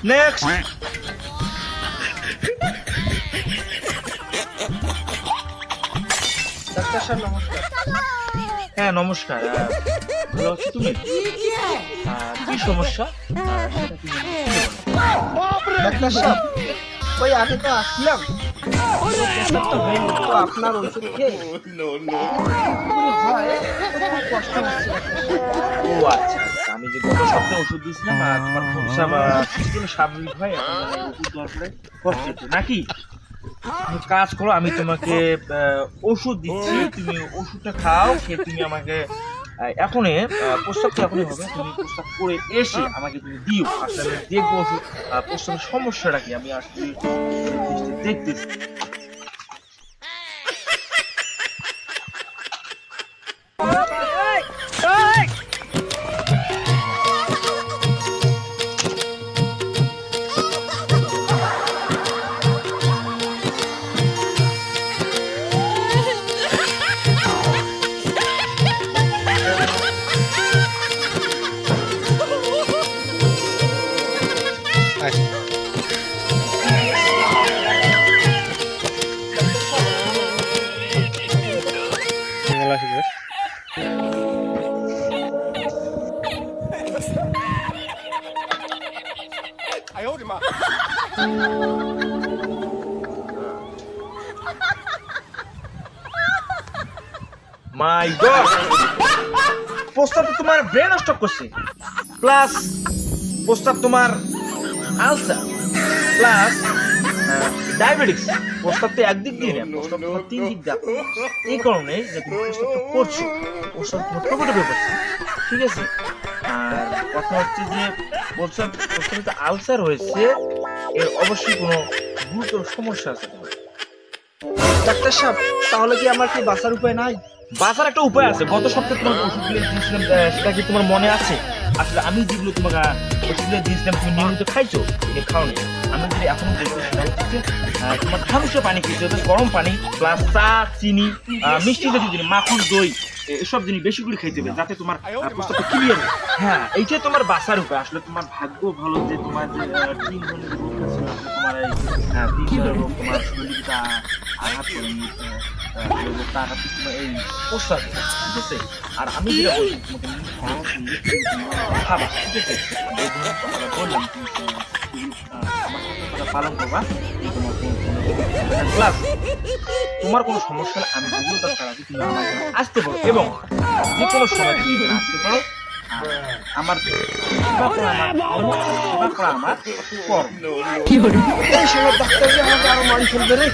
Next. Doctor সাহেব নমস্কার। হ্যাঁ নমস্কার, ভালো আছো তুমি? কি সমস্যা? সেটা কি বলো। ডাক্তার সাহেব ওই আগে তো আসলাম, তো হয়নি, তো আপনার ওষুধ খেয়ে হয় খুব কষ্ট হচ্ছে। ও আচ্ছা আচ্ছা, আমি যে গত সপ্তাহে ওষুধ দিয়েছিলাম তোমার প্রস্রাব কিছুগুলো স্বাভাবিক হয়, এখন মানে ওষুধ দেওয়ার পরে কষ্ট হচ্ছে নাকি? তুমি কাজ করো, আমি তোমাকে ওষুধ দিচ্ছি, তুমি ওষুধটা খাও, খেয়ে তুমি আমাকে এখনই প্রস্তাব তো এখনই হবে, তুমি প্রস্তাব করে এসে আমাকে তুমি দিও, আসলে আমি দেখবো ওষুধ প্রস্তাবের সমস্যাটা কি, আমি আসলে দেখতেছি। মাই গড, প্রস্তাব তো তোমার ব্রেন স্টক করছে, প্লাস প্রস্তাব তোমার আলসার, প্লাস ডায়াবেটিক্স। প্রস্তাব তো একদিক দিয়ে না, প্রস্তাব তোমার তিন দিক দিয়ে। এই কারণে যে তুমি প্রস্তাবটা করছো, প্রস্তাব তোমার প্রকটভাবে করছে, ঠিক আছে? আর কথা হচ্ছে যে প্রস্তাবে আলসার হয়েছে, এর অবশ্যই কোনো গুরুতর সমস্যা আছে তোমার। ডাক্তার সাহেব তাহলে কি আমার কি বাঁচার উপায় নাই? বাঁচার একটা উপায় আছে। গত সপ্তাহে তোমার ওষুধগুলো দিয়েছিলাম, সেটা কি তোমার মনে আছে? আসলে আমি যেগুলো তোমাকে ওষুধগুলো দিয়েছিলাম তুমি নিয়মিত খাইছো, এটা খাও নি। আমি যদি এখনো বলতেছিলাম তোমার ঠান্ডা পানি খেয়েছো, গরম পানি প্লাস চা, চিনি, মিষ্টি জাতীয় জিনিস, মাখন, দই, এসব জিনিস বেশি করে খাইতে হবে, যাতে তোমার প্রস্তাবটা ক্লিয়ার হয়। হ্যাঁ, এইটাই তোমার বাঁচার উপায়। আসলে তোমার ভাগ্য ভালো যে তোমার যে 3 ধরনের রোগ ছিল, তোমার এই 3 ধরনের রোগ তোমার শরীরটা আঘাত করেনি, এই প্রস্তাব, ঠিক আছে? আর আমি যেটা বলছি তোমাকে খাবা, ঠিক আছে? বললাম পালন করবা, প্লাস তোমার কোনো সমস্যা হলে আমি যেগুলো দরকার আছে তুমি আমার এখানে আসতে পারো, এবং যে কোনো সময় তুমি এখানে আসতে পারো। আমার সেবা করা আমার কর্ম। এই সময় ডাক্তার যে আমাকে আরো মারি ফেলবে রে।